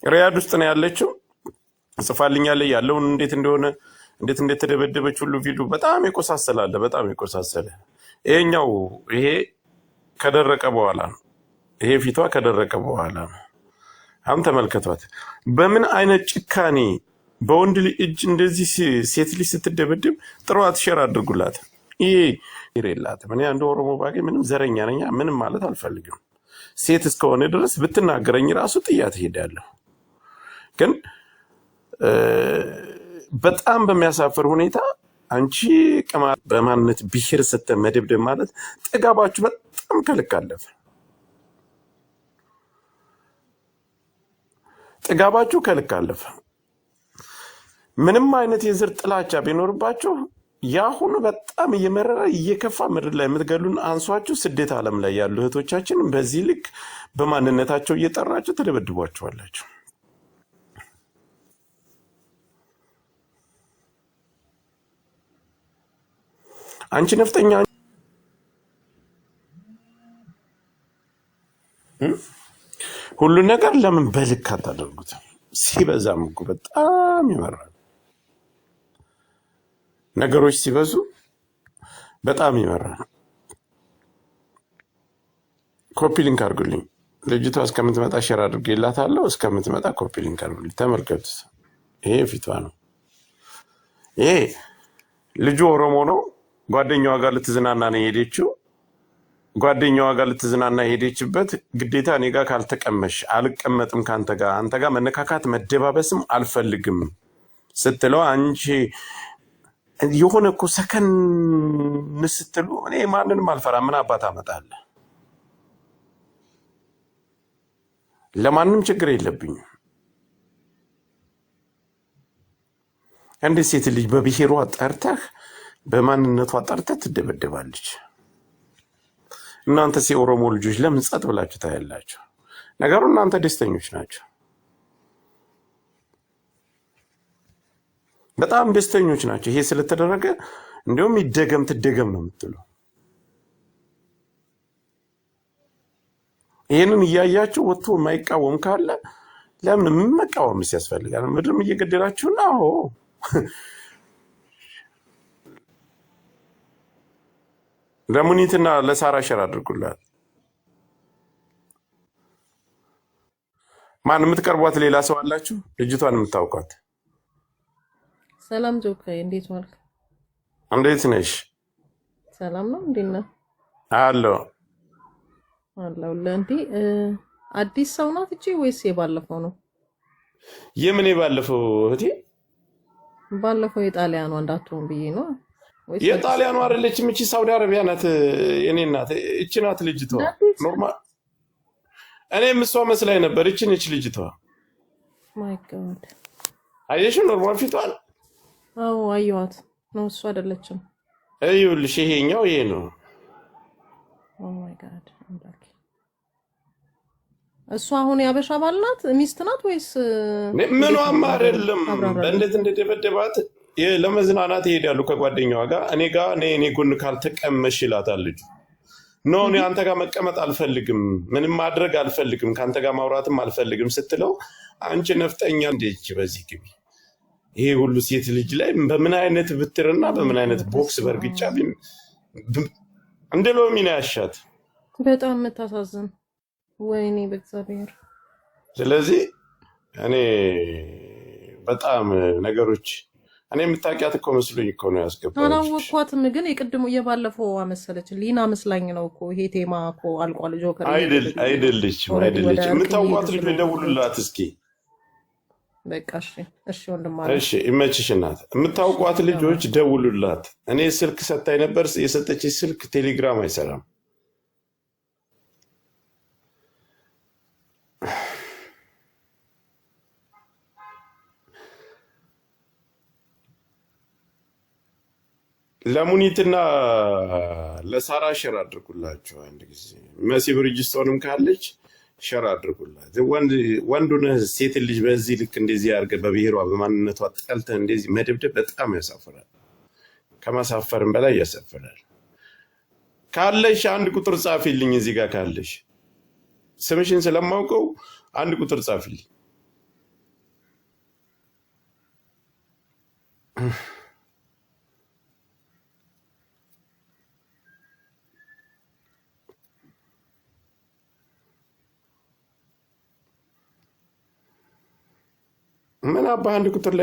ሪያድ ውስጥ ነው ያለችው። ጽፋልኛለች ያለውን እንዴት እንደሆነ እንዴት ተደበደበች ሁሉ ቪዲዮ በጣም ይቆሳሰላል። በጣም ይቆሳሰለ። ይሄኛው ይሄ ከደረቀ በኋላ ነው። ይሄ ፊቷ ከደረቀ በኋላ ነው። አሁን ተመልከቷት በምን አይነት ጭካኔ በወንድ ልጅ እጅ እንደዚህ ሴት ልጅ ስትደበድብ ጥሯት፣ ሼር አድርጉላት። ይሄ የላትም። እኔ አንድ ኦሮሞ ባጌ ምንም ዘረኛ ነኝ ምንም ማለት አልፈልግም። ሴት እስከሆነ ድረስ ብትናገረኝ ራሱ ጥያት ሄዳለሁ። ግን በጣም በሚያሳፍር ሁኔታ አንቺ በማንነት ብሔር ስትል መደብደብ ማለት ጥጋባችሁ በጣም ከልክ አለፈ። ጥጋባችሁ ከልክ አለፈ። ምንም አይነት የዘር ጥላቻ ቢኖርባችሁ ያሁኑ በጣም እየመረረ እየከፋ ምድር ላይ የምትገሉን አንሷችሁ ስደት ዓለም ላይ ያሉ እህቶቻችን በዚህ ልክ በማንነታቸው እየጠራችሁ ተደበድቧቸዋላችሁ። አንቺ ነፍጠኛ ሁሉ ነገር ለምን በልክ አታደርጉት? ሲበዛም እኮ በጣም ይመራል። ነገሮች ሲበዙ በጣም ይመራል። ኮፒ ሊንክ አድርጉልኝ። ልጅቷ እስከምትመጣ ሼር አድርጌላታለሁ። እስከምትመጣ ኮፒ ሊንክ አድርጉልኝ። ተመልከቱት። ይሄ ፊቷ ነው። ይሄ ልጁ ኦሮሞ ነው። ጓደኛዋ ጋር ልትዝናና ነው የሄደችው። ጓደኛዋ ጋር ልትዝናና የሄደችበት ግዴታ እኔ ጋር ካልተቀመሽ አልቀመጥም ከአንተ ጋር አንተ ጋር መነካካት መደባበስም አልፈልግም ስትለው አንቺ የሆነ እኮ ሰከን ስትሉ እኔ ማንንም አልፈራ ምን አባት አመጣለሁ ለማንም ችግር የለብኝም። እንዴት ሴት ልጅ በብሔሯ ጠርተህ በማንነቷ ጠርተህ ትደበደባለች? እናንተ የኦሮሞ ልጆች ለምን ጸጥ ብላችሁ ታያላችሁ? ነገሩ እናንተ ደስተኞች ናቸው፣ በጣም ደስተኞች ናቸው። ይሄ ስለተደረገ እንዲሁም ይደገም ትደገም ነው የምትሉ። ይሄንን እያያችሁ ወጥቶ የማይቃወም ካለ ለምን መቃወምስ ያስፈልጋል? ምድርም እየገደላችሁ ነው። ለሙኒትና ለሳራ ሸር አድርጉላት። ማን የምትቀርቧት ሌላ ሰው አላችሁ? ልጅቷን የምታውቋት? ሰላም ጆካ፣ እንዴት ዋልክ? እንዴት ነሽ? ሰላም ነው። እንዴት ነህ? አለሁ ለእንዲ አዲስ ሰው ናት እቺ ወይስ የባለፈው ነው? የምን የባለፈው እህቴ? ባለፈው የጣሊያኗ እንዳትሆን ብዬ ነው። የጣሊያኗ አይደለችም እቺ ሳውዲ አረቢያ ናት። የኔ እናት እቺ ናት ልጅቷ። ኖርማል እኔም እሷ መስላኝ ነበር። እቺ ነች ልጅቷ። ማይ ጋድ አየሽ? ኖርማል ፊቷን። አዎ አየኋት። ነው እሷ አይደለችም። እዩልሽ፣ ይሄኛው ይሄ ነው። ኦ ማይ ጋድ አምላኬ። እሷ አሁን ያበሻ ባል ናት? ሚስት ናት ወይስ ምኗም አይደለም። በእንዴት እንደደበደባት ለመዝናናት ይሄዳሉ ከጓደኛዋ ጋር። እኔ ጎን ካልተቀመሽ ይላታል ልጁ። ኖ እኔ አንተ ጋር መቀመጥ አልፈልግም፣ ምንም ማድረግ አልፈልግም፣ ከአንተ ጋር ማውራትም አልፈልግም ስትለው አንቺ ነፍጠኛ እንዴች በዚህ ግቢ። ይሄ ሁሉ ሴት ልጅ ላይ በምን አይነት ብትርና በምን አይነት ቦክስ በርግጫ እንደ ሎሚ ነው ያሻት። በጣም የምታሳዝን። ወይኔ በእግዚአብሔር። ስለዚህ እኔ በጣም ነገሮች እኔ የምታውቂያት እኮ መስሎኝ እኮ ነው ያስገባሁት። አላወቅኳትም፣ ግን የቅድሙ የባለፈው መሰለች። ሊና መስላኝ ነው እኮ። ይሄ ቴማ እኮ አልቋል። ጆከር አይደለችም። የምታውቋት ልጅ ደውሉላት እስኪ። በቃ እሺ ወንድም አለ። እሺ ይመችሽ እናት። የምታውቋት ልጆች ደውሉላት። እኔ ስልክ ሰጣኝ ነበር፣ የሰጠች ስልክ ቴሌግራም አይሰራም። ለሙኒትና ለሳራ ሸር አድርጉላቸው። አንድ ጊዜ መሲ ብርጅስቶንም ካለች ሸር አድርጉላት። ወንዱን ሴት ልጅ በዚህ ልክ እንደዚህ አድርገህ በብሔሯ በማንነቷ ጠልተህ እንደዚህ መደብደብ በጣም ያሳፍራል። ከማሳፈርም በላይ ያሳፍራል። ካለሽ አንድ ቁጥር ጻፊልኝ። እዚህ ጋር ካለሽ ስምሽን ስለማውቀው አንድ ቁጥር ጻፊልኝ። ምን አባ አንድ ቁጥር